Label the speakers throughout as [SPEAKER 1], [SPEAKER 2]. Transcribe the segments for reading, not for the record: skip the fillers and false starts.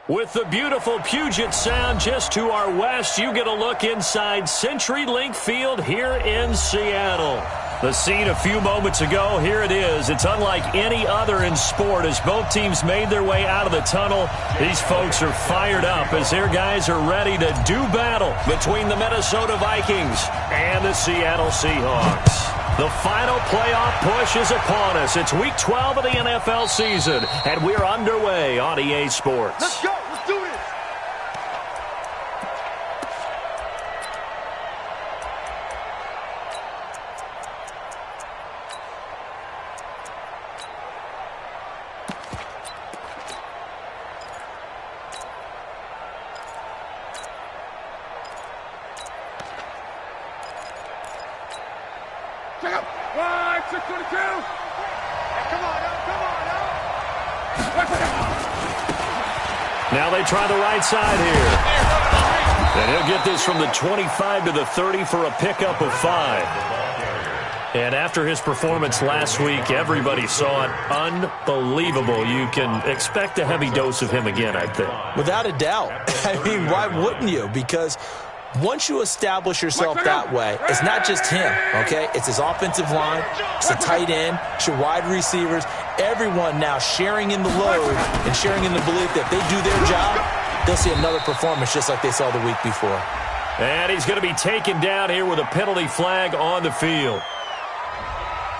[SPEAKER 1] With the beautiful Puget Sound just to our west, you get a look inside CenturyLink Field here in Seattle. The scene a few moments ago, here it is. It's unlike any other in sport as both teams made their way out of the tunnel. These folks are fired up as their guys are ready to do battle between the Minnesota Vikings and the Seattle Seahawks. The final playoff push is upon us. It's Week 12 of the NFL season, and we're underway on EA Sports.
[SPEAKER 2] Let's go. Let's do this. Check out. 622. Hey, come on now.
[SPEAKER 1] Now they try the right side here. And he'll get this from the 25 to the 30 for a pickup of 5. And after his performance last week, everybody saw it. Unbelievable. You can expect a heavy dose of him again, I think.
[SPEAKER 3] Without a doubt. I mean, why wouldn't you? Because once you establish yourself that way, it's not just him, okay? It's his offensive line, it's the tight end, it's your wide receivers, everyone now sharing in the load and sharing in the belief that if they do their job, they'll see another performance just like they saw the week before.
[SPEAKER 1] And he's going to be taken down here with a penalty flag on the field.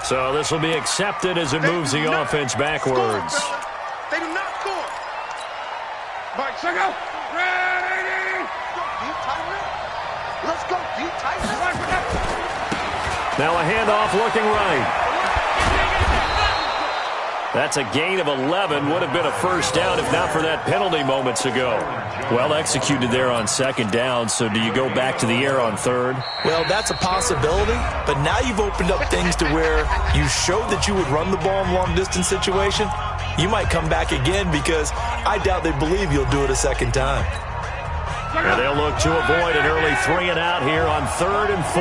[SPEAKER 1] So this will be accepted as it moves the offense backwards.
[SPEAKER 2] They do not score. Mike, check out. Ready. Let's go. Deep tight.
[SPEAKER 1] Now a handoff looking right. That's a gain of 11. Would have been a first down if not for that penalty moments ago. Well executed there on second down. So do you go back to the air on third?
[SPEAKER 3] Well, that's a possibility. But now you've opened up things to where you showed that you would run the ball in long-distance situation. You might come back again because I doubt they believe you'll do it a second time.
[SPEAKER 1] And they'll look to avoid an early 3 and out here on 3rd and 4.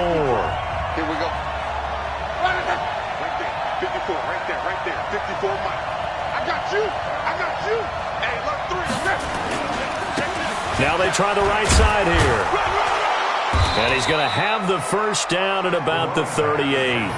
[SPEAKER 2] Here we go. Right there. 54, right there. 54, Mike. I got you. Hey, look, 3.
[SPEAKER 1] Now they try the right side here. And he's going to have the first down at about the 38.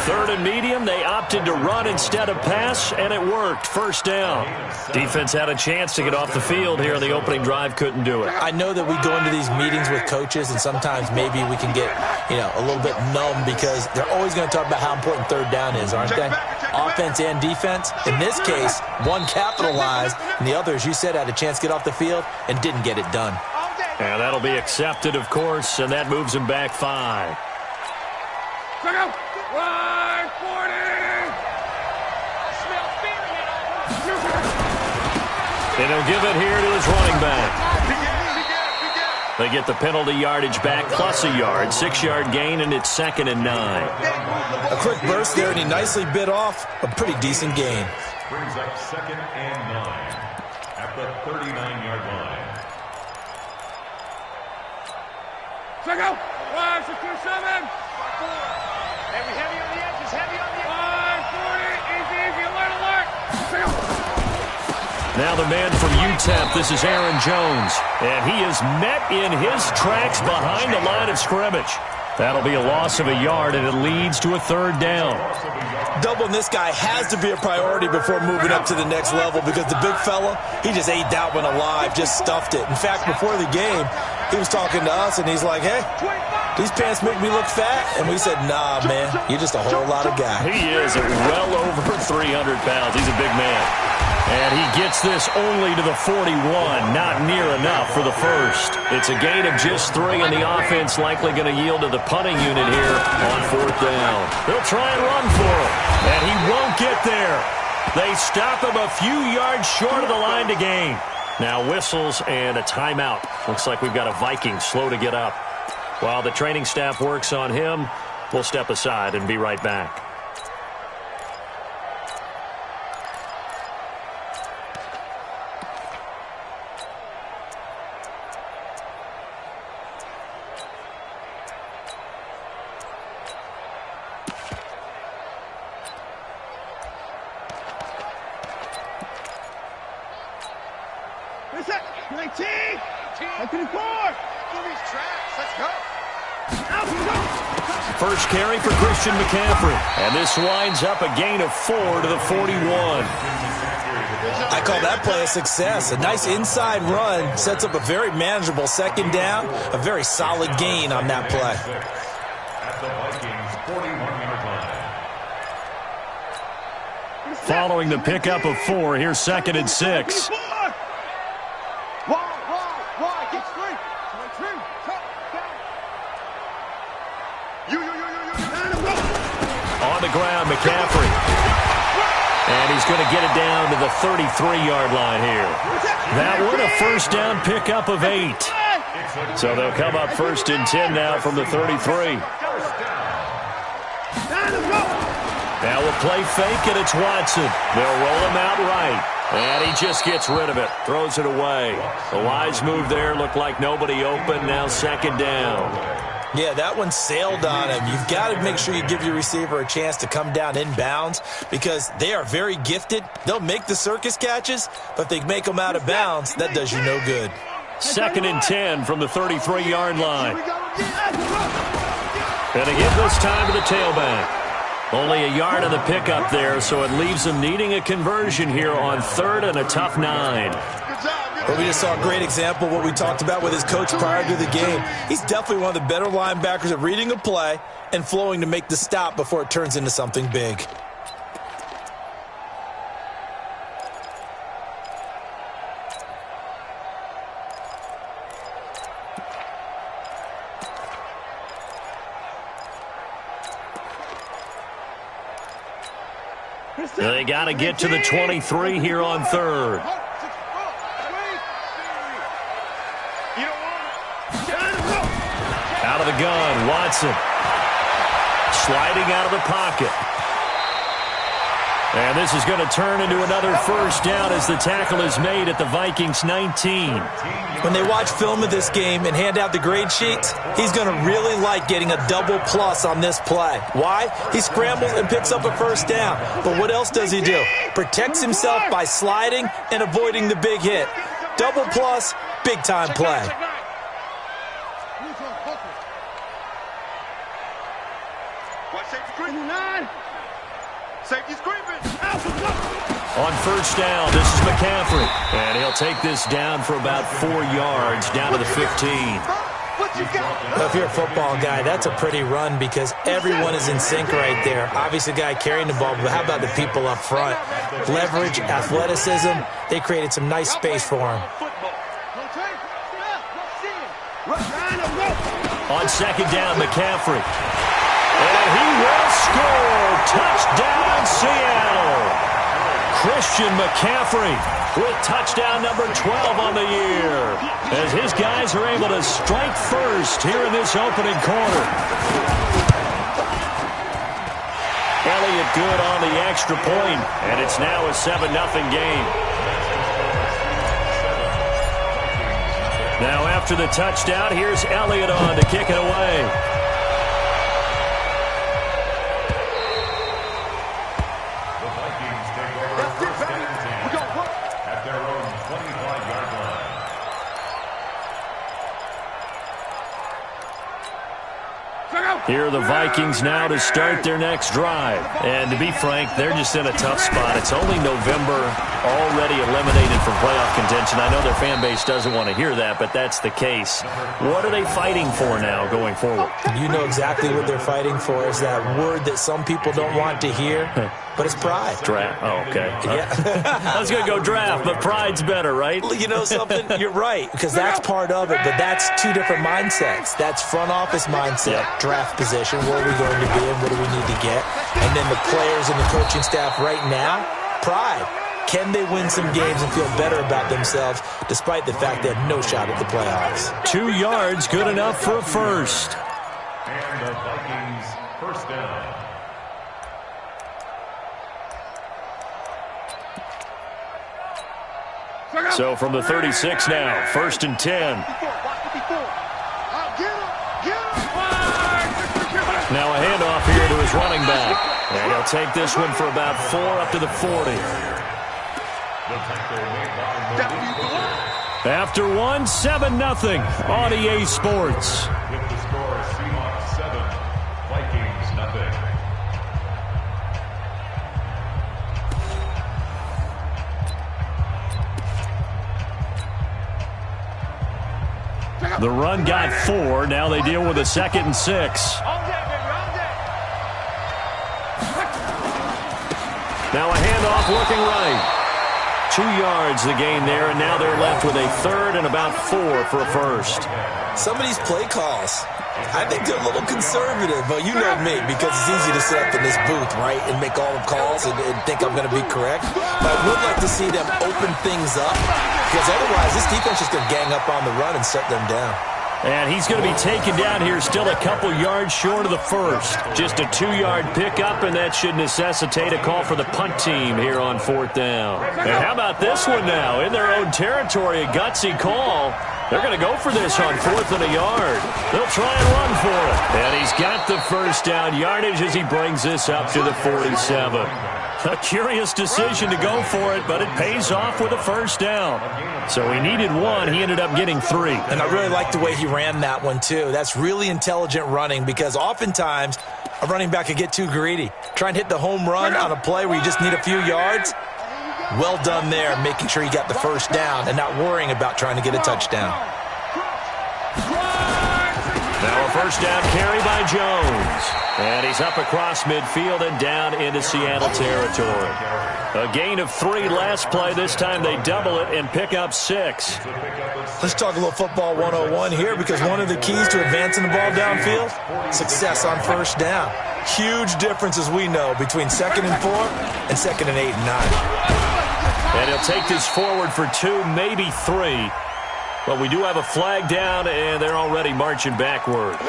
[SPEAKER 1] 3rd and medium, they opted to run instead of pass, and it worked. First down. Defense had a chance to get off the field here on the opening drive, couldn't do it.
[SPEAKER 3] I know that we go into these meetings with coaches, and sometimes maybe we can get, a little bit numb because they're always going to talk about how important third down is, aren't they? Offense and defense. In this case, one capitalized, and the other, as you said, had a chance to get off the field and didn't get it done.
[SPEAKER 1] And that'll be accepted, of course, and that moves him back 5.
[SPEAKER 2] Check out. 140.
[SPEAKER 1] And he'll give it here to his running back. They get the penalty yardage back plus a yard. 6-yard gain, and it's 2nd and 9.
[SPEAKER 3] A quick burst there, and he nicely bit off a pretty decent gain.
[SPEAKER 4] Brings up 2nd and 9 at the 39-yard line.
[SPEAKER 2] Check out. 1, 6, 2, 7. 5, 4. Heavy on the edges. 540. Easy. Alert. Check out.
[SPEAKER 1] Now the man from UTEP, this is Aaron Jones. And he is met in his tracks behind the line of scrimmage. That'll be a loss of a yard, and it leads to a 3rd down.
[SPEAKER 3] Doubling this guy has to be a priority before moving up to the next level because the big fella, he just ate that one alive, just stuffed it. In fact, before the game, he was talking to us, and he's like, hey, these pants make me look fat. And we said, nah, man, you're just a whole lot of guy.
[SPEAKER 1] He is well over 300 pounds. He's a big man. And he gets this only to the 41, not near enough for the first. It's a gain of just 3, and the offense likely going to yield to the punting unit here on 4th down. They'll try and run for him, and he won't get there. They stop him a few yards short of the line to gain. Now whistles and a timeout. Looks like we've got a Viking slow to get up. While the training staff works on him, we'll step aside and be right back.
[SPEAKER 2] Reset. 19. Up to the court. Movie's tracks. Let's go.
[SPEAKER 1] First carry for Christian McCaffrey. And this winds up a gain of 4 to the 41.
[SPEAKER 3] I call that play a success. A nice inside run sets up a very manageable second down. A very solid gain on that play.
[SPEAKER 4] At the Vikings 41-yard line.
[SPEAKER 1] Following the pickup of 4, here's 2nd and 6. On the ground, McCaffrey. And he's going to get it down to the 33-yard line here. That one, a first down pickup of 8. So they'll come up 1st and 10 now from the 33. Now we'll play fake, and it's Watson. They'll roll him out right. And he just gets rid of it, throws it away. A wise move there, looked like nobody open, now 2nd down.
[SPEAKER 3] Yeah, that one sailed on him. You've got to make sure you give your receiver a chance to come down inbounds because they are very gifted. They'll make the circus catches, but if they make them out of bounds, that does you no good.
[SPEAKER 1] 2nd and 10 from the 33-yard line. And again this time to the tailback. Only a yard on the pickup there, so it leaves them needing a conversion here on 3rd and a tough 9.
[SPEAKER 3] But we just saw a great example of what we talked about with his coach prior to the game. He's definitely one of the better linebackers at reading a play and flowing to make the stop before it turns into something big.
[SPEAKER 1] They got to get to the 23 here on 3rd. Out of the gun, Watson. Sliding out of the pocket. And this is going to turn into another first down as the tackle is made at the Vikings 19.
[SPEAKER 3] When they watch film of this game and hand out the grade sheets, he's going to really like getting a double plus on this play. Why? He scrambles and picks up a first down. But what else does he do? Protects himself by sliding and avoiding the big hit. Double plus, big time play.
[SPEAKER 1] On first down, this is McCaffrey. And he'll take this down for about 4 yards, down to the 15.
[SPEAKER 3] Well, if you're a football guy, that's a pretty run because everyone is in sync right there. Obviously, the guy carrying the ball, but how about the people up front? Leverage, athleticism, they created some nice space for him.
[SPEAKER 1] On 2nd down, McCaffrey. And he will score. Touchdown, Seattle. Christian McCaffrey with touchdown number 12 on the year as his guys are able to strike first here in this opening quarter. Elliott good on the extra point, and it's now a 7-0 game. Now after the touchdown, here's Elliott on to kick it away. Here are the Vikings now to start their next drive. And to be frank, they're just in a tough spot. It's only November, already eliminated from playoff contention. I know their fan base doesn't want to hear that, but that's the case. What are they fighting for now going forward?
[SPEAKER 3] You know exactly what they're fighting for is that word that some people don't want to hear, but it's pride.
[SPEAKER 1] Draft. Oh, okay.
[SPEAKER 3] Yeah.
[SPEAKER 1] I was going to go draft, but pride's better, right?
[SPEAKER 3] You know something? You're right, because that's part of it, but that's two different mindsets. That's front office mindset, draft position, where are we going to be and what do we need to get? And then the players and the coaching staff right now, pride. Can they win some games and feel better about themselves despite the fact they have no shot at the playoffs?
[SPEAKER 1] 2 yards, good enough for a first.
[SPEAKER 4] And the Vikings first down.
[SPEAKER 1] So from the 36 now, 1st and 10. Now a handoff here to his running back. And he'll take this one for about 4 up to the 40. After one, 7-0 on EA Sports.
[SPEAKER 4] With the score, Seahawks 7, Vikings 0.
[SPEAKER 1] The run got 4. Now they deal with a 2nd and 6. Now a handoff looking right. 2 yards the gain there, and now they're left with a 3rd and about 4 for a first.
[SPEAKER 3] Some of these play calls, I think they're a little conservative, but you know me, because it's easy to sit up in this booth, right, and make all the calls and think I'm going to be correct. But I would like to see them open things up, because otherwise this defense is going to gang up on the run and shut them down.
[SPEAKER 1] And he's going to be taken down here still a couple yards short of the first. Just a 2-yard pickup, and that should necessitate a call for the punt team here on 4th down. And how about this one now? In their own territory, a gutsy call. They're going to go for this on 4th and a yard. They'll try and run for it. And he's got the first down yardage as he brings this up to the 47. A curious decision to go for it, but it pays off with a first down. So he needed 1. He ended up getting 3.
[SPEAKER 3] And I really like the way he ran that one, too. That's really intelligent running, because oftentimes a running back could get too greedy. Try and hit the home run on a play where you just need a few yards. Well done there, making sure he got the first down and not worrying about trying to get a touchdown.
[SPEAKER 1] Now a first down carry by Jones. And he's up across midfield and down into Seattle territory. A gain of 3 last play. This time they double it and pick up 6.
[SPEAKER 3] Let's talk a little football 101 here, because one of the keys to advancing the ball downfield, success on first down. Huge difference, as we know, between 2nd and 4 and 2nd and 8 and 9.
[SPEAKER 1] And he'll take this forward for 2, maybe 3. But we do have a flag down, and they're already marching backward.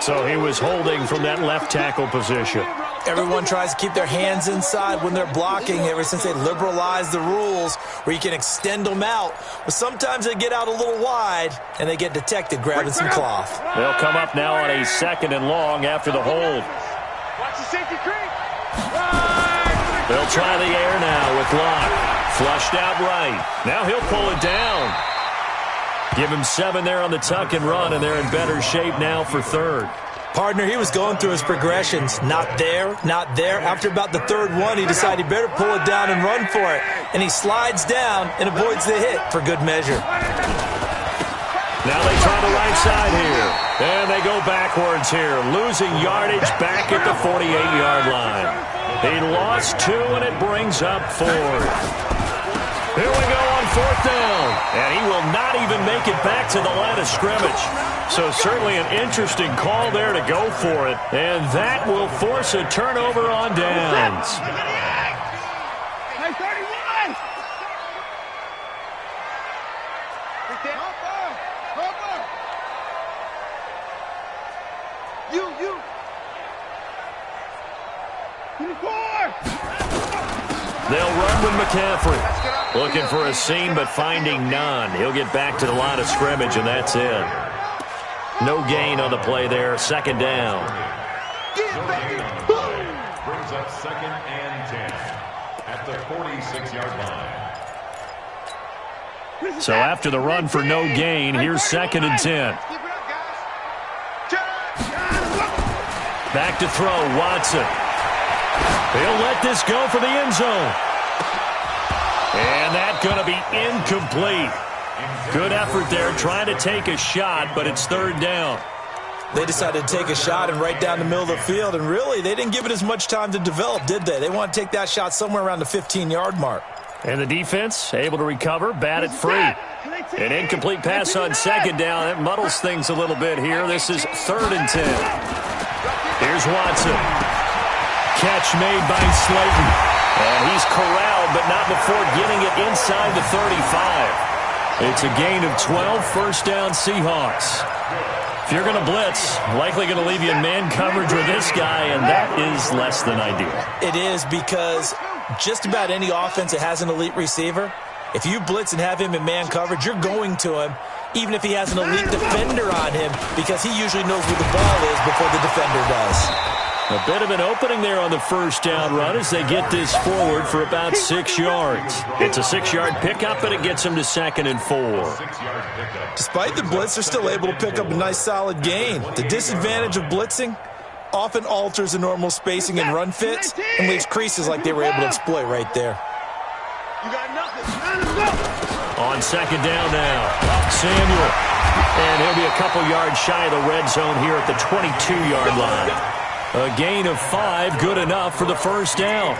[SPEAKER 1] So he was holding from that left tackle position.
[SPEAKER 3] Everyone tries to keep their hands inside when they're blocking ever since they liberalized the rules where you can extend them out. But sometimes they get out a little wide, and they get detected grabbing some cloth.
[SPEAKER 1] They'll come up now on a 2nd and long after the hold.
[SPEAKER 2] Watch the safety creep.
[SPEAKER 1] They'll try the air now with Locke. Flushed out right. Now he'll pull it down. Give him 7 there on the tuck and run, and they're in better shape now for 3rd.
[SPEAKER 3] Partner, he was going through his progressions. Not there, not there. After about the 3rd one, he decided he better pull it down and run for it. And he slides down and avoids the hit for good measure.
[SPEAKER 1] Now they try the right side here. And they go backwards here, losing yardage back at the 48-yard line. He lost 2, and it brings up 4th. Here we go on 4th down. And he will not even make it back to the line of scrimmage. So certainly an interesting call there to go for it. And that will force a turnover on downs.
[SPEAKER 2] Hey, 31! You! 24!
[SPEAKER 1] They'll run with McCaffrey. Looking for a seam, but finding none. He'll get back to the line of scrimmage, and that's it. No gain on the play there. 2nd down.
[SPEAKER 4] Brings up 2nd and 10 at the 46-yard line.
[SPEAKER 1] So after the run for no gain, here's 2nd and 10. Back to throw, Watson. He'll let this go for the end zone. And that's going to be incomplete. Good effort there, trying to take a shot, but it's 3rd down.
[SPEAKER 3] They decided to take a shot and right down the middle of the field, and really, they didn't give it as much time to develop, did they? They want to take that shot somewhere around the 15-yard mark.
[SPEAKER 1] And the defense able to recover, bat it free. An incomplete pass on 2nd down. That muddles things a little bit here. This is 3rd and 10. Here's Watson. Catch made by Slayton. And he's corralled, but not before getting it inside the 35. It's a gain of 12, first down Seahawks. If you're going to blitz, likely going to leave you in man coverage with this guy, and that is less than ideal.
[SPEAKER 3] It is, because just about any offense that has an elite receiver, if you blitz and have him in man coverage, you're going to him, even if he has an elite defender on him, because he usually knows where the ball is before the defender does.
[SPEAKER 1] A bit of an opening there on the first down run as they get this forward for about 6 yards. It's a 6-yard pickup, and it gets them to 2nd and 4.
[SPEAKER 3] Despite the blitz, they're still able to pick up a nice solid gain. The disadvantage of blitzing often alters the normal spacing and run fits and leaves creases like they were able to exploit right there.
[SPEAKER 2] You got nothing.
[SPEAKER 1] On 2nd down now, Samuel. And he'll be a couple yards shy of the red zone here at the 22-yard line. A gain of 5, good enough for the first down.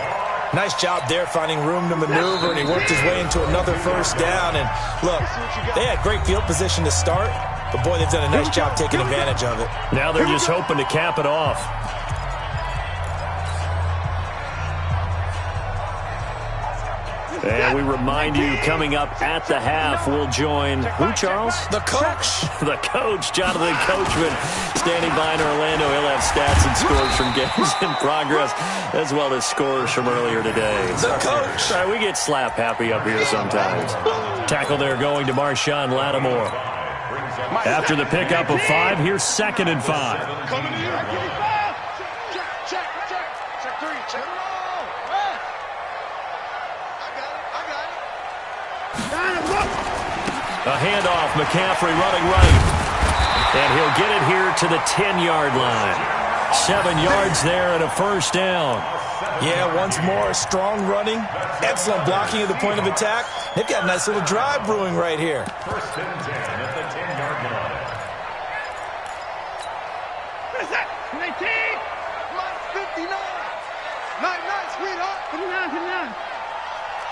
[SPEAKER 3] Nice job there finding room to maneuver, and he worked his way into another first down. And look, they had great field position to start, but boy, they've done a nice job taking advantage of it.
[SPEAKER 1] Now they're just hoping to cap it off. And we remind you, coming up at the half, we'll join who, Charles?
[SPEAKER 3] The coach.
[SPEAKER 1] The coach, Jonathan Coachman, standing by in Orlando. He'll have stats and scores from games in progress, as well as scores from earlier today.
[SPEAKER 3] The coach.
[SPEAKER 1] All right, we get slap happy up here sometimes. Tackle there going to Marshawn Lattimore. After the pickup of 5, here's 2nd and 5.
[SPEAKER 2] Coming to you. Check 3. Check it all.
[SPEAKER 1] A handoff, McCaffrey running right. And he'll get it here to the 10-yard line. 7 yards there and a first down.
[SPEAKER 3] Yeah, once more, strong running, excellent blocking at the point of attack. They've got a nice little drive brewing right here.
[SPEAKER 4] 1st and 10 at the 10-yard line.
[SPEAKER 2] What is that? 19. Line 59. Night, sweetheart. 59.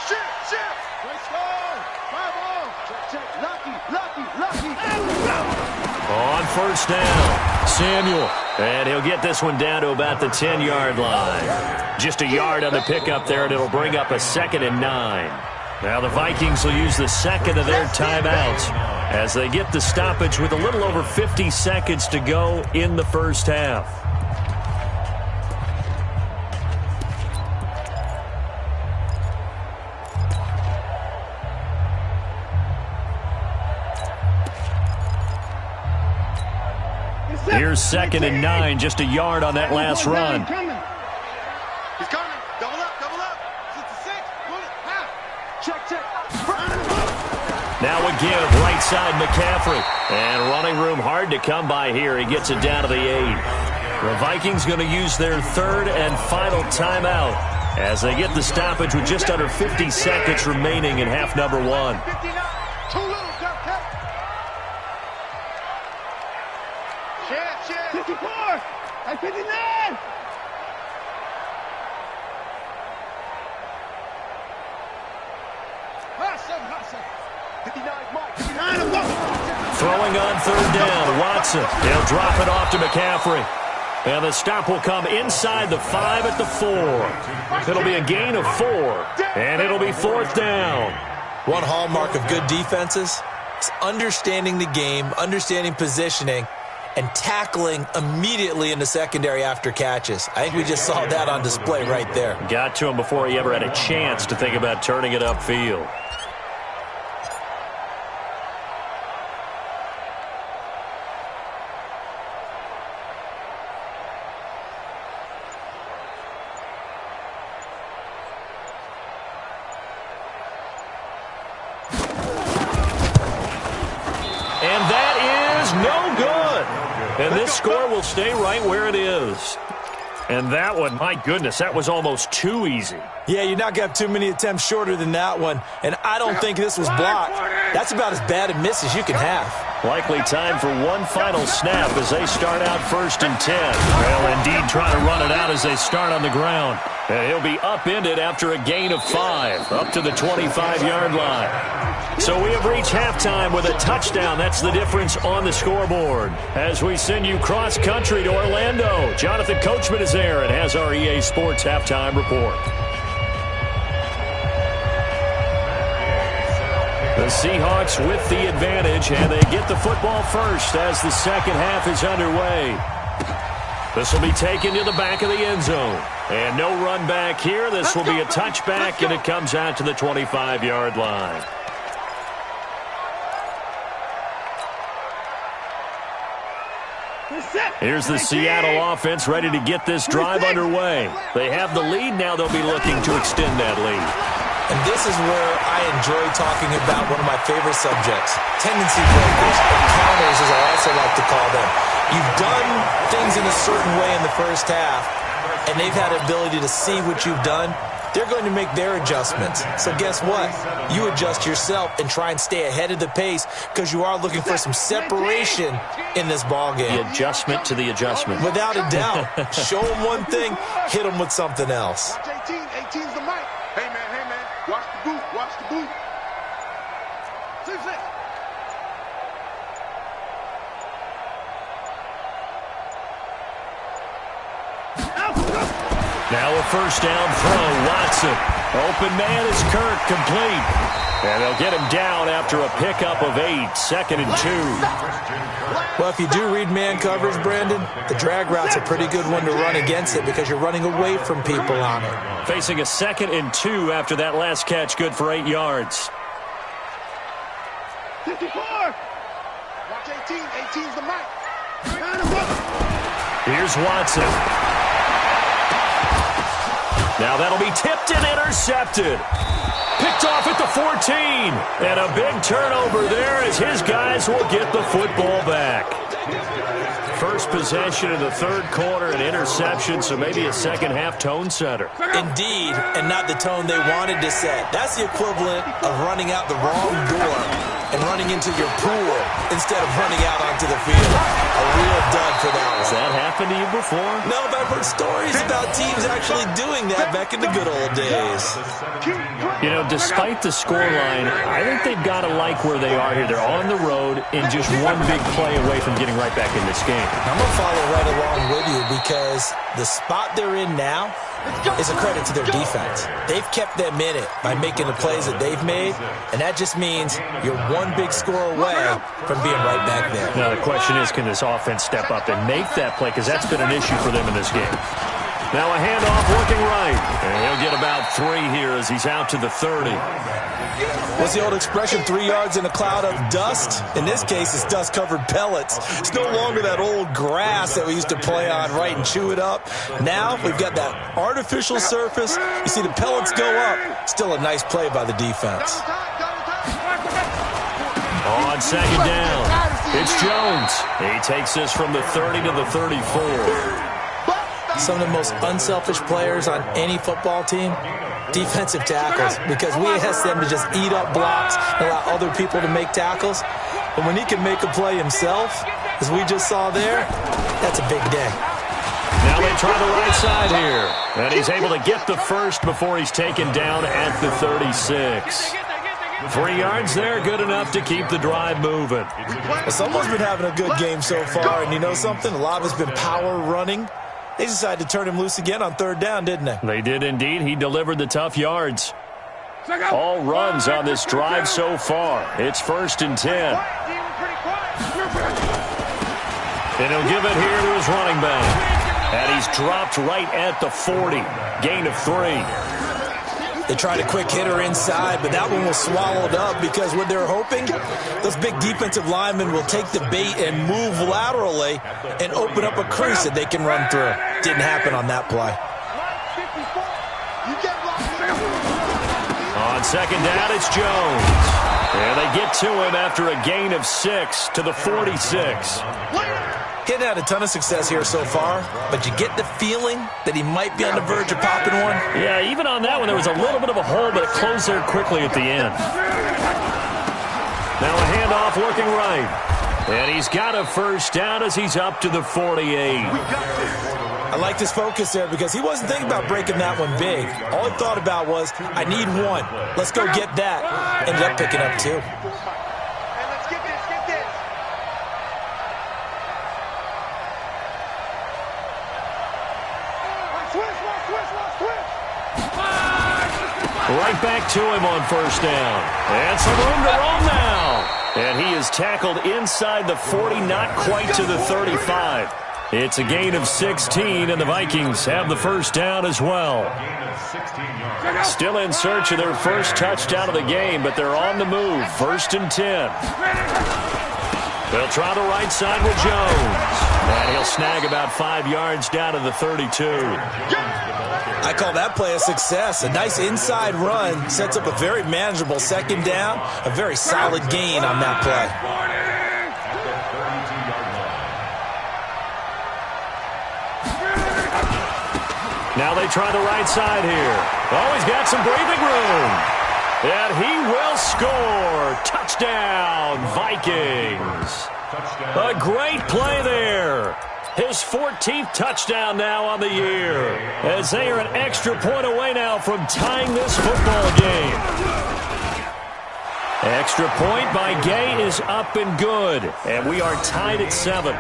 [SPEAKER 2] Shift. Let's go. Bravo. Check. Lucky.
[SPEAKER 1] On first down, Samuel. And he'll get this one down to about the 10-yard line. Just a yard on the pickup there, and it'll bring up a 2nd and 9. Now the Vikings will use the second of their timeouts as they get the stoppage with a little over 50 seconds to go in the first half. Here's 2nd and 9, just a yard on that last run.
[SPEAKER 2] He's coming. Double up. 66. Pull it. Half. Check.
[SPEAKER 1] Now a give, right side McCaffrey. And running room hard to come by here. He gets it down to the 8. The Vikings going to use their 3rd and final timeout as they get the stoppage with just under 50 seconds remaining in half number 1.
[SPEAKER 2] 59. Too little. 54! At 59!
[SPEAKER 1] Throwing on 3rd down, Watson. He'll drop it off to McCaffrey. And the stop will come inside the 5 at the 4. It'll be a gain of 4, and it'll be 4th down.
[SPEAKER 3] One hallmark of good defenses is understanding the game, understanding positioning, and tackling immediately in the secondary after catches. I think we just saw that on display right there.
[SPEAKER 1] Got to him before he ever had a chance to think about turning it upfield. And that is no good. And this score will stay right where it is. And that one, my goodness, that was almost too easy.
[SPEAKER 3] Yeah, you're not going to have too many attempts shorter than that one. And I don't think this was blocked. That's about as bad a miss as you can have.
[SPEAKER 1] Likely time for one final snap as they start out 1st and 10. Well, indeed, trying to run it out as they start on the ground. And he'll be upended after a gain of 5, up to the 25-yard line. So we have reached halftime with a touchdown. That's the difference on the scoreboard. As we send you cross-country to Orlando, Jonathan Coachman is there and has our EA Sports halftime report. The Seahawks with the advantage, and they get the football first as the second half is underway. This will be taken to the back of the end zone. And no run back here. This will be a touchback, and it comes out to the 25-yard line. Here's the Seattle offense ready to get this drive underway. They have the lead. Now they'll be looking to extend that lead.
[SPEAKER 3] And this is where I enjoy talking about one of my favorite subjects, tendency breakers, or counters as I also like to call them. You've done things in a certain way in the first half, and they've had the ability to see what you've done. They're going to make their adjustments. So guess what? You adjust yourself and try and stay ahead of the pace because you are looking for some separation in this ball game.
[SPEAKER 1] The adjustment to the adjustment.
[SPEAKER 3] Without a doubt. Show them one thing, hit them with something else.
[SPEAKER 2] Watch 18. 18's the mic. Hey, man. Watch the boot. Watch the boot. 6-6.
[SPEAKER 1] Now a first down throw, Watson. Open man is Kirk, complete. And they'll get him down after a pickup of 8, 2nd and 2.
[SPEAKER 3] Well, if you do read man coverage, Brandon, the drag route's a pretty good one to run against it because you're running away from people on it.
[SPEAKER 1] Facing a 2nd and 2 after that last catch, good for 8 yards.
[SPEAKER 2] 54. Watch 18. 18's the mic.
[SPEAKER 1] Here's Watson. Now that'll be tipped and intercepted. Picked off at the 14. And a big turnover there as his guys will get the football back. First possession in the third quarter, an interception, so maybe a second half tone setter.
[SPEAKER 3] Indeed, and not the tone they wanted to set. That's the equivalent of running out the wrong door and running into your pool instead of running out onto the field. A real dud for that one.
[SPEAKER 1] Has that happened to you before?
[SPEAKER 3] No, but I've heard stories about teams actually doing that back in the good old days.
[SPEAKER 1] You know, despite the scoreline, I think they've got to like where they are here. They're on the road and just one big play away from getting right back in this game.
[SPEAKER 3] I'm going to follow right along with you because the spot they're in now is a credit to their defense. They've kept them in it by making the plays that they've made, and that just means you're one big score away from being right back there.
[SPEAKER 1] Now, the question is, can this offense step up and make that play? Because that's been an issue for them in this game. Now a handoff working right. And he'll get about 3 here as he's out to the 30.
[SPEAKER 3] What's the old expression, 3 yards in a cloud of dust? In this case, it's dust-covered pellets. It's no longer that old grass that we used to play on, right, and chew it up. Now we've got that artificial surface. You see the pellets go up. Still a nice play by the defense.
[SPEAKER 1] On second down, it's Jones. He takes this from the 30 to the 34.
[SPEAKER 3] Some of the most unselfish players on any football team, defensive tackles, because we ask them to just eat up blocks and allow other people to make tackles. But when he can make a play himself, as we just saw there, that's a big day.
[SPEAKER 1] Now they try the right side here. And he's able to get the first before he's taken down at the 36. 3 yards there, good enough to keep the drive moving.
[SPEAKER 3] Well, someone's been having a good game so far, and you know something? A lot of it's been power running. They decided to turn him loose again on third down, didn't they?
[SPEAKER 1] They did indeed. He delivered the tough yards. All runs on this drive so far. It's 1st and 10. And he'll give it here to his running back. And he's dropped right at the 40. Gain of 3.
[SPEAKER 3] They tried a quick hitter inside, but that one was swallowed up because what they're hoping, those big defensive linemen will take the bait and move laterally and open up a crease that they can run through. Didn't happen on that play.
[SPEAKER 1] On second down, it's Jones. And they get to him after a gain of 6 to the 46.
[SPEAKER 3] He's had a ton of success here so far, but you get the feeling that he might be on the verge of popping one.
[SPEAKER 1] Yeah, even on that one, there was a little bit of a hole, but it closed there quickly at the end. Now a handoff looking right. And he's got a first down as he's up to the 48.
[SPEAKER 3] I like his focus there because he wasn't thinking about breaking that one big. All he thought about was, I need one. Let's go get that. Ended up picking up 2.
[SPEAKER 1] Right back to him on first down. And some room to roam now. And he is tackled inside the 40, not quite to the 35. It's a gain of 16, and the Vikings have the first down as well. Still in search of their first touchdown of the game, but they're on the move. 1st and 10. They'll try the right side with Jones. And he'll snag about 5 yards down to the 32.
[SPEAKER 3] I call that play a success. A nice inside run sets up a very manageable second down. A very solid gain on that play.
[SPEAKER 1] Now they try the right side here. Oh, he's got some breathing room. And he will score. Touchdown, Vikings. A great play there. His 14th touchdown now on the year. As they are an extra point away now from tying this football game. Extra point by Gay is up and good. And we are tied at 7.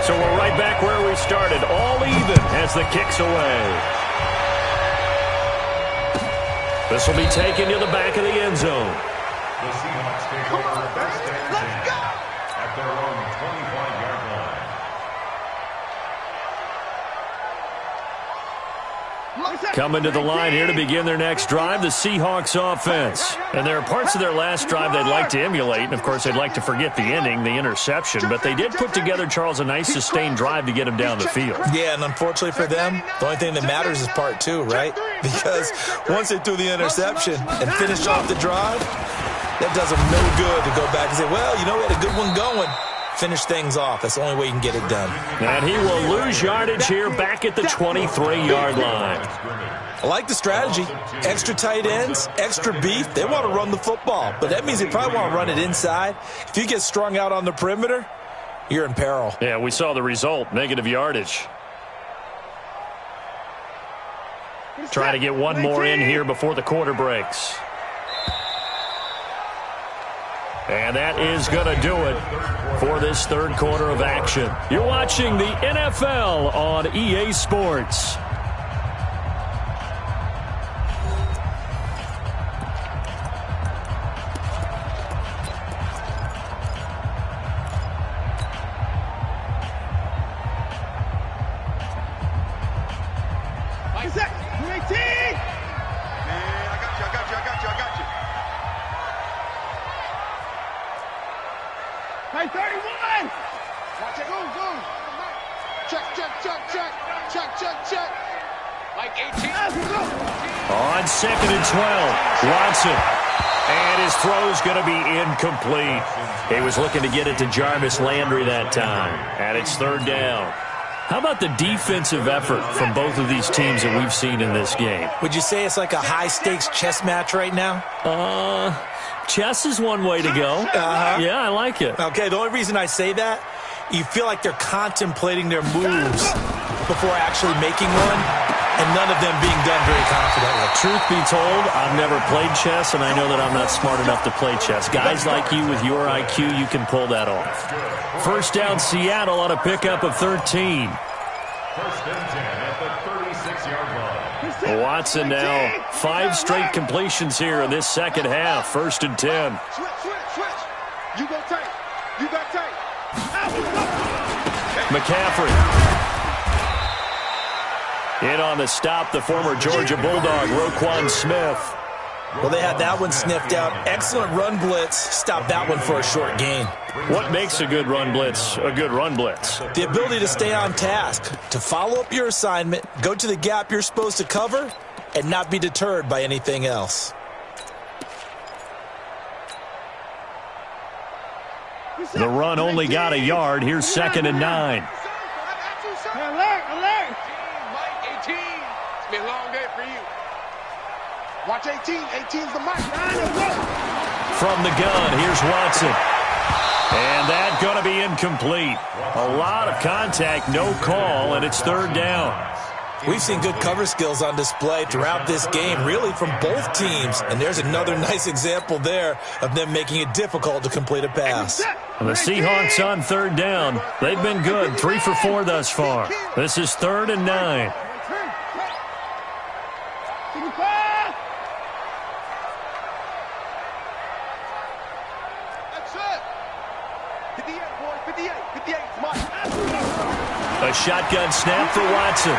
[SPEAKER 1] So we're right back where we started. All even as the kick's away. This will be taken to the back of the end zone.
[SPEAKER 4] The Seahawks take over first and 10 at their own 25-yard line.
[SPEAKER 1] Coming to the line here to begin their next drive, the Seahawks offense. And there are parts of their last drive they'd like to emulate. And, of course, they'd like to forget the ending, the interception. But they did put together, Charles, a nice sustained drive to get him down the field.
[SPEAKER 3] Yeah, and unfortunately for them, the only thing that matters is part 2, right? Because once they threw the interception and finished off the drive, that does them no good to go back and say, well, you know, we had a good one going. Finish things off. That's the only way you can get it done.
[SPEAKER 1] And he will lose yardage here back at the 23-yard line.
[SPEAKER 3] I like the strategy. Extra tight ends, extra beef. They want to run the football, but that means they probably want to run it inside. If you get strung out on the perimeter, you're in peril.
[SPEAKER 1] Yeah, we saw the result, negative yardage. Trying to get one more in here before the quarter breaks. And that is going to do it for this third quarter of action. You're watching the NFL on EA Sports.
[SPEAKER 2] Hey, 31! Watch it, boom, boom. Check. Like 18.
[SPEAKER 1] On 2nd and 12, Watson. And his throw's going to be incomplete. He was looking to get it to Jarvis Landry that time. And it's third down. How about the defensive effort from both of these teams that we've seen in this game?
[SPEAKER 3] Would you say it's like a high-stakes chess match right now?
[SPEAKER 1] Chess is one way to go. Yeah, I like it.
[SPEAKER 3] Okay, the only reason I say that, you feel like they're contemplating their moves before actually making one, and none of them being done very confidently.
[SPEAKER 1] Truth be told, I've never played chess, and I know that I'm not smart enough to play chess. Guys like you with your IQ, you can pull that off. First down, Seattle on a pickup of 13.
[SPEAKER 4] First and 10 at the 36-yard line.
[SPEAKER 1] Watson now 5 straight completions here in this second half. First and 10.
[SPEAKER 2] Switch. You go tight. You got tight.
[SPEAKER 1] McCaffrey. In on the stop, the former Georgia Bulldog, Roquan Smith.
[SPEAKER 3] Well, they had that one sniffed out. Excellent run blitz. Stopped that one for a short gain.
[SPEAKER 1] What makes a good run blitz a good run blitz?
[SPEAKER 3] The ability to stay on task, to follow up your assignment, go to the gap you're supposed to cover, and not be deterred by anything else.
[SPEAKER 1] The run only got a yard. Here's 2nd and 9.
[SPEAKER 2] Alert. 18. It's been a long day for you. Watch 18. 18's the mark.
[SPEAKER 1] From the gun, here's Watson. And that's going to be incomplete. A lot of contact, no call, and it's third down.
[SPEAKER 3] We've seen good cover skills on display throughout this game, really from both teams. And there's another nice example there of them making it difficult to complete a pass.
[SPEAKER 1] And the Seahawks on third down. They've been good, 3 for 4 thus far. This is 3rd and 9. A shotgun snap for Watson.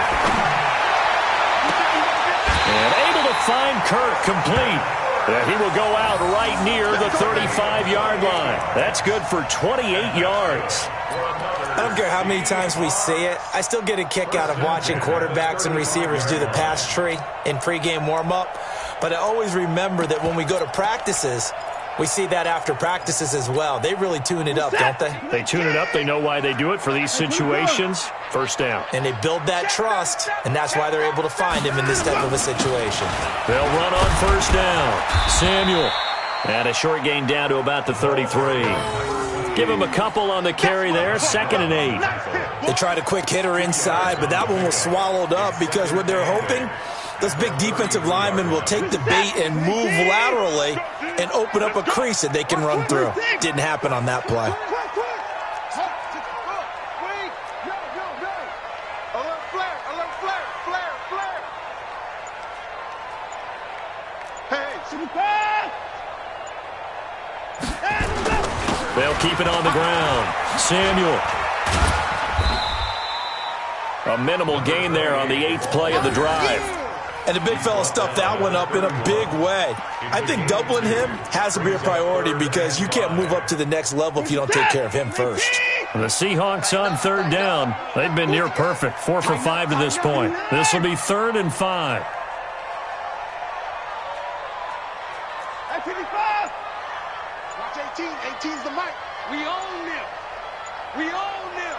[SPEAKER 1] And able to find Kirk complete. He will go out right near the 35-yard line. That's good for 28 yards.
[SPEAKER 3] I don't care how many times we see it. I still get a kick out of watching quarterbacks and receivers do the pass tree in pregame warm-up. But I always remember that when we go to practices, we see that after practices as well. They really tune it up, don't they?
[SPEAKER 1] They tune it up. They know why they do it for these situations. First down.
[SPEAKER 3] And they build that trust, and that's why they're able to find him in this type of a situation.
[SPEAKER 1] They'll run on first down. Samuel. And a short gain down to about the 33. Give him a couple on the carry there. 2nd and 8.
[SPEAKER 3] They tried a quick hitter inside, but that one was swallowed up because what they're hoping, those big defensive linemen will take the bait and move laterally and open up a crease that they can run through. Didn't happen on that play.
[SPEAKER 1] They'll keep it on the ground. Samuel. A minimal gain there on the 8th play of the drive.
[SPEAKER 3] And the big fella stuffed that one up in a big way. I think doubling him has to be a priority because you can't move up to the next level if you don't take care of him first.
[SPEAKER 1] The Seahawks on 3rd down. They've been near perfect. 4 for 5 to this point. This will be 3rd and 5.
[SPEAKER 2] Watch 18. 18's the mic. We own them. We own them.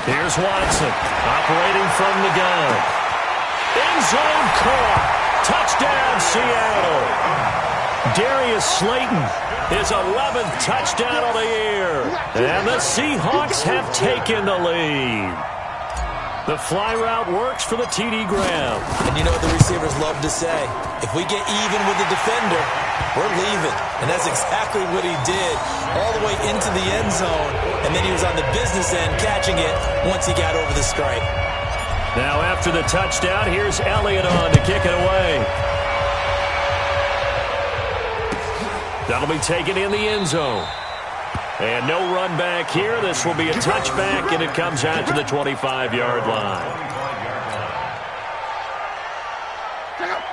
[SPEAKER 1] Here's Watson, operating from the gun. End zone caught. Touchdown, Seattle. Darius Slayton, his 11th touchdown of the year. And the Seahawks have taken the lead. The fly route works for the TD Graham.
[SPEAKER 3] And you know what the receivers love to say? If we get even with the defender, we're leaving. And that's exactly what he did all the way into the end zone. And then he was on the business end catching it once he got over the stripe.
[SPEAKER 1] Now after the touchdown, here's Elliott on to kick it away. That'll be taken in the end zone. And no run back here. This will be a touchback, and it comes out to the 25-yard line.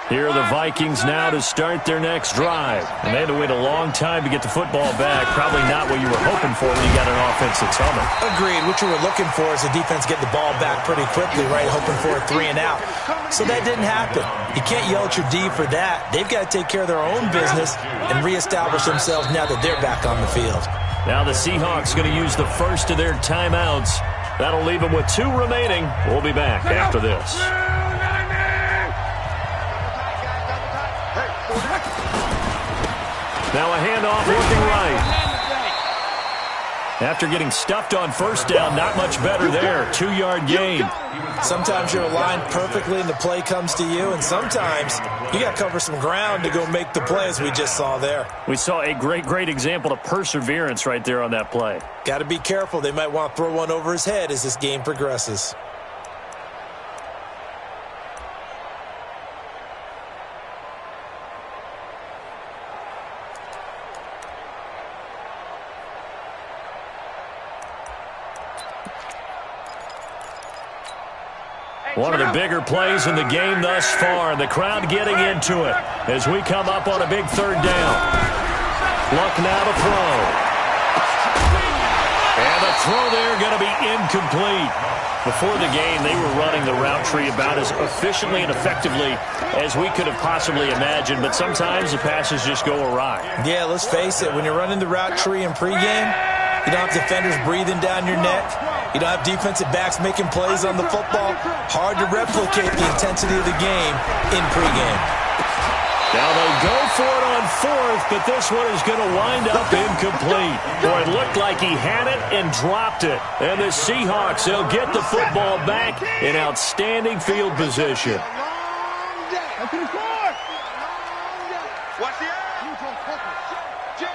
[SPEAKER 1] Here are the Vikings now to start their next drive. And they had to wait a long time to get the football back. Probably not what you were hoping for when you got an offense that's humming.
[SPEAKER 3] Agreed. What you were looking for is the defense get the ball back pretty quickly, right? Hoping for a 3 and out. So that didn't happen. You can't yell at your D for that. They've got to take care of their own business and reestablish themselves now that they're back on the field.
[SPEAKER 1] Now the Seahawks going to use the first of their timeouts. That'll leave them with 2 remaining. We'll be back after this. Now a handoff working right. After getting stuffed on first down, not much better there. 2-yard gain.
[SPEAKER 3] Sometimes you're aligned perfectly and the play comes to you, and sometimes you got to cover some ground to go make the play, as we just saw there.
[SPEAKER 1] We saw a great example of perseverance right there on that play.
[SPEAKER 3] Got to be careful. They might want to throw one over his head as this game progresses.
[SPEAKER 1] One of the bigger plays in the game thus far. The crowd getting into it as we come up on a big 3rd down. Luck now to throw. And the throw there going to be incomplete. Before the game, they were running the route tree about as efficiently and effectively as we could have possibly imagined. But sometimes the passes just go awry.
[SPEAKER 3] Yeah, let's face it. When you're running the route tree in pregame, you don't have defenders breathing down your neck. You don't have defensive backs making plays on the football. Hard to replicate the intensity of the game in pregame.
[SPEAKER 1] Now they'll go for it on 4th, but this one is going to wind up incomplete. Boy, it looked like he had it and dropped it. And the Seahawks, they'll get the football back in outstanding field position.
[SPEAKER 2] Watch the eye. Jim.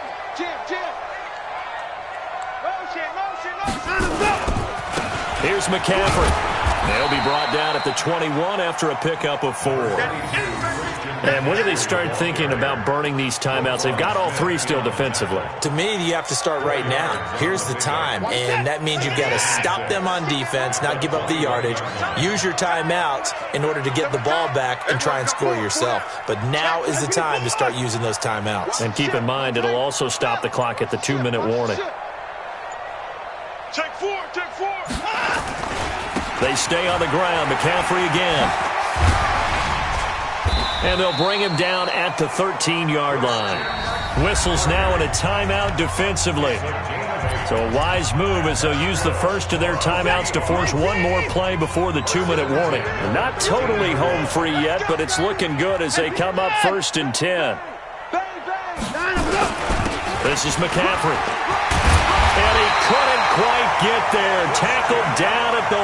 [SPEAKER 2] Motion.
[SPEAKER 1] Here's McCaffrey. They'll be brought down at the 21 after a pickup of 4. And when do they start thinking about burning these timeouts? They've got all three still defensively.
[SPEAKER 3] To me, you have to start right now. Here's the time, and that means you've got to stop them on defense, not give up the yardage, use your timeouts in order to get the ball back and try and score yourself. But now is the time to start using those timeouts.
[SPEAKER 1] And keep in mind, it'll also stop the clock at the 2-minute warning.
[SPEAKER 2] Take four.
[SPEAKER 1] They stay on the ground. McCaffrey again. And they'll bring him down at the 13-yard line. Whistles now in a timeout defensively. So a wise move as they'll use the first of their timeouts to force one more play before the 2-minute warning. They're not totally home free yet, but it's looking good as they come up 1st and 10. This is McCaffrey. And he couldn't quite get there. Tackled down at the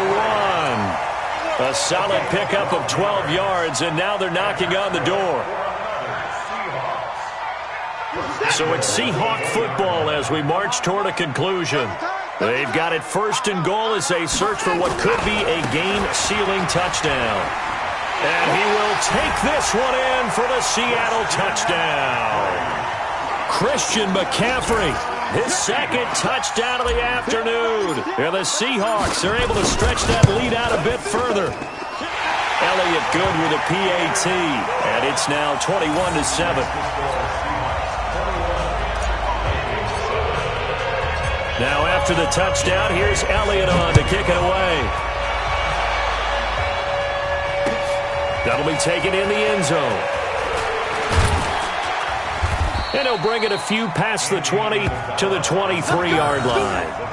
[SPEAKER 1] 1. A solid pickup of 12 yards, and now they're knocking on the door. So it's Seahawk football as we march toward a conclusion. They've got it 1st and goal as they search for what could be a game-sealing touchdown. And he will take this one in for the Seattle touchdown. Christian McCaffrey, his second touchdown of the afternoon. And the Seahawks are able to stretch that lead out a bit further. Elliott good with a PAT, and it's now 21-7. Now after the touchdown, here's Elliott on to kick it away. That'll be taken in the end zone. And he'll bring it a few past the 20 to the 23-yard line.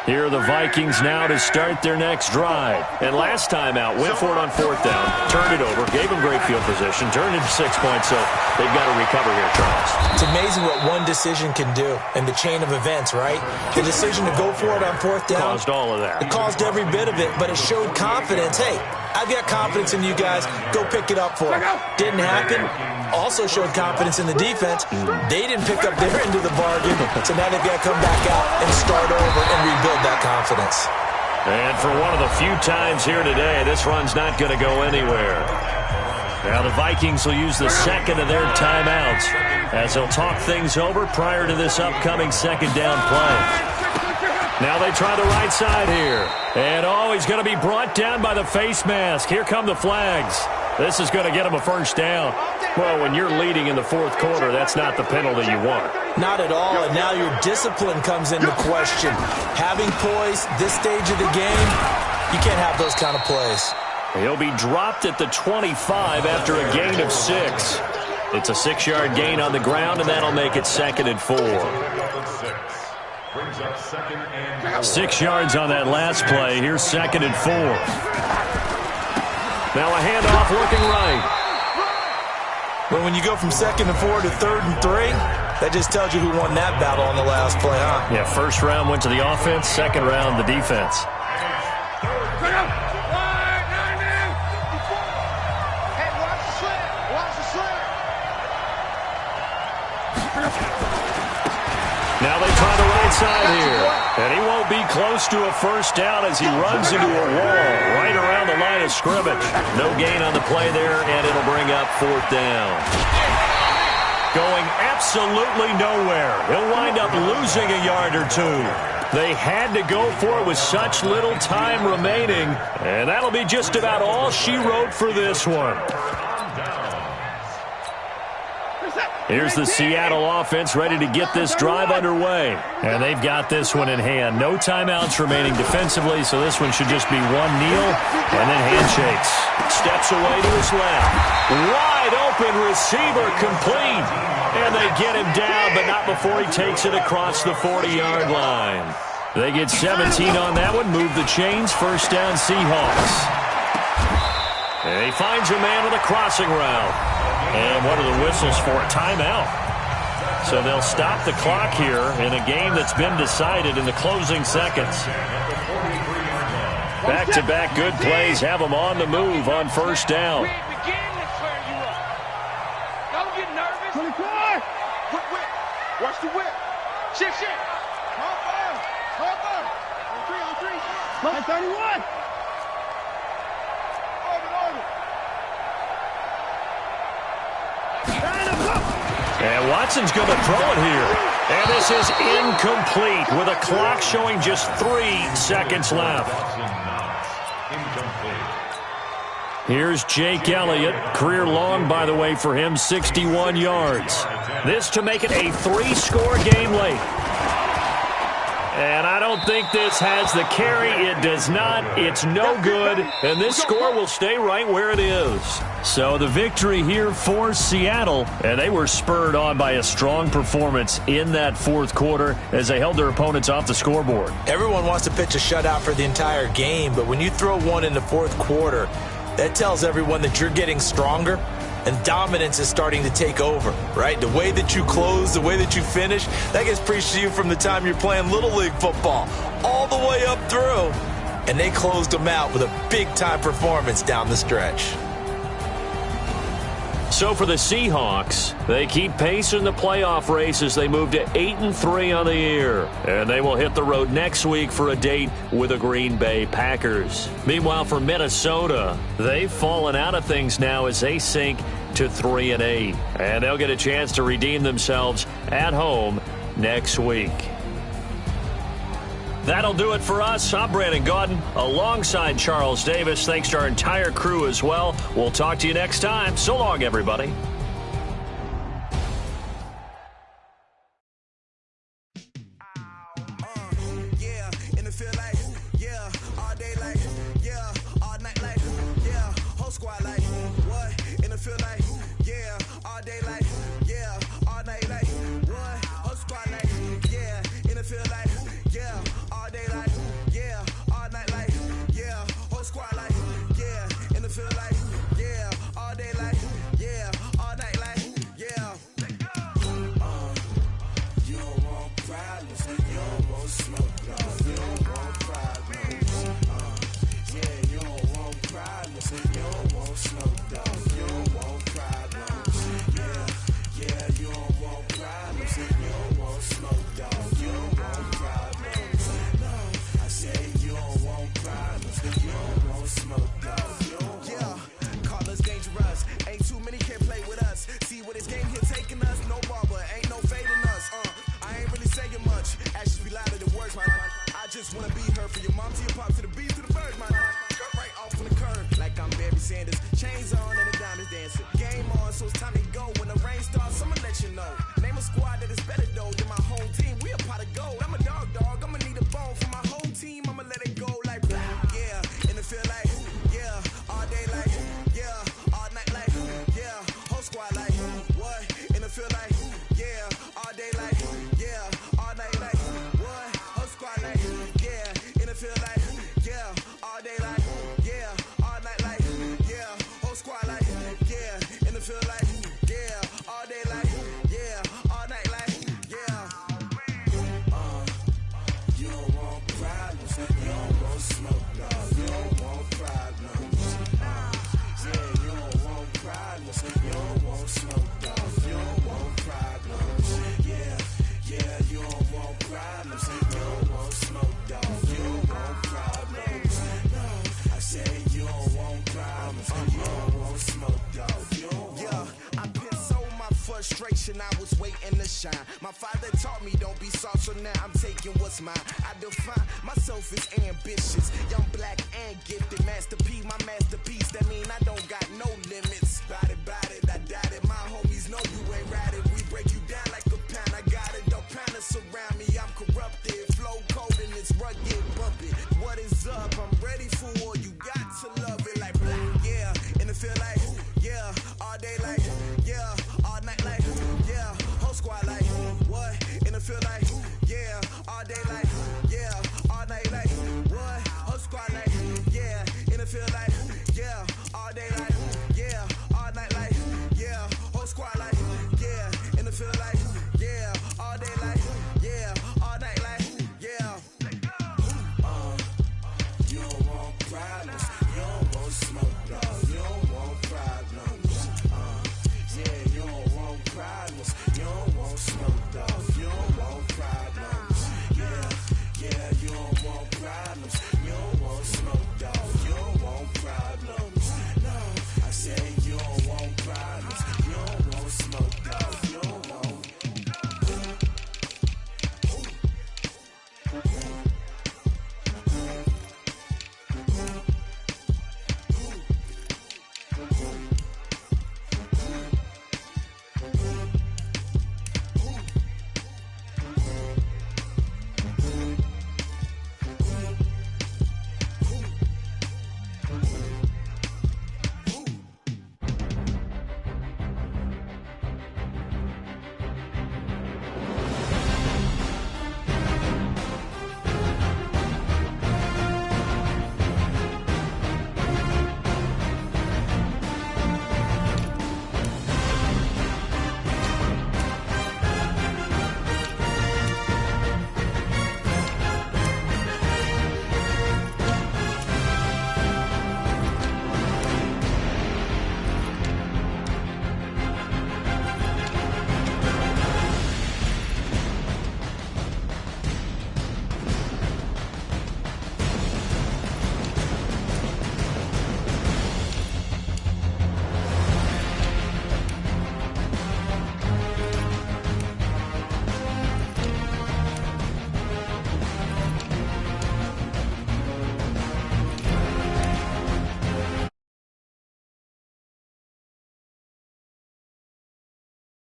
[SPEAKER 1] Here are the Vikings now to start their next drive. And last time out, went for it on 4th down, turned it over, gave them great field position, turned it 6 points, so they've got to recover here, Charles.
[SPEAKER 3] It's amazing what one decision can do in the chain of events, right? The decision to go for it on 4th down.
[SPEAKER 1] Caused all of that.
[SPEAKER 3] It caused every bit of it, but it showed confidence. Hey, I've got confidence in you guys. Go pick it up for them. Didn't happen. Also showed confidence in the defense. They didn't pick up their end of the bargain, so now they've got to come back out and start over and rebuild that confidence.
[SPEAKER 1] And for one of the few times here today, this run's not going to go anywhere. Now the Vikings will use the second of their timeouts as they'll talk things over prior to this upcoming 2nd down play. Now they try the right side here. And, he's going to be brought down by the face mask. Here come the flags. This is going to get him a 1st down. Well, when you're leading in the 4th quarter, that's not the penalty you want.
[SPEAKER 3] Not at all, and now your discipline comes into question. Having poise this stage of the game, you can't have those kind of plays.
[SPEAKER 1] He'll be dropped at the 25 after a gain of 6. It's a 6-yard gain on the ground, and that'll make it 2nd and 4. 6 yards on that last play. Here's 2nd and 4. Now a handoff looking right.
[SPEAKER 3] Well, when you go from 2nd and 4 to 3rd and 3, that just tells you who won that battle on the last play, huh?
[SPEAKER 1] Yeah, 1st round went to the offense, 2nd round the defense. Now they try the right side here. And he won't be close to a 1st down as he runs into a wall right around the line of scrimmage. No gain on the play there, and it'll bring up 4th down. Going absolutely nowhere. He'll wind up losing a yard or 2. They had to go for it with such little time remaining, and that'll be just about all she wrote for this one. Here's the Seattle offense ready to get this drive underway. And they've got this one in hand. No timeouts remaining defensively, so this one should just be one kneel and then handshakes. Steps away to his left. Wide open receiver complete. And they get him down, but not before he takes it across the 40-yard line. They get 17 on that one, move the chains, 1st down Seahawks. And he finds a man with a crossing route. And what are the whistles for? A timeout. So they'll stop the clock here in a game that's been decided in the closing seconds. Back-to-back good plays have them on the move on 1st down.
[SPEAKER 2] Don't get nervous. 24. Whip. Watch the whip. Shift. Line 31.
[SPEAKER 1] And Watson's going to throw it here. And this is incomplete with a clock showing just 3 seconds left. Here's Jake Elliott. Career long, by the way, for him, 61 yards. This to make it a 3-score game late. And I don't think this has the carry. It does not. It's no good. And this score will stay right where it is. So the victory here for Seattle. And they were spurred on by a strong performance in that fourth quarter as they held their opponents off the scoreboard.
[SPEAKER 3] Everyone wants to pitch a shutout for the entire game, but when you throw one in the fourth quarter, that tells everyone that you're getting stronger and dominance is starting to take over, right? The way that you close, the way that you finish, that gets preached to you from the time you're playing Little League football all the way up through. And they closed them out with a big-time performance down the stretch.
[SPEAKER 1] So for the Seahawks, they keep pace in the playoff race as they move to 8-3 on the year. And they will hit the road next week for a date with the Green Bay Packers. Meanwhile, for Minnesota, they've fallen out of things now as they sink to 3-8. And they'll get a chance to redeem themselves at home next week. That'll do it for us. I'm Brandon Gaudin alongside Charles Davis. Thanks to our entire crew as well. We'll talk to you next time. So long, everybody.
[SPEAKER 5] I was waiting to shine. My father taught me don't be soft, so now I'm taking what's mine. I define myself as ambitious, young, black, and gifted. Masterpiece, my masterpiece. That mean I don't got no limits. Bout it, I doubt it. My homies know you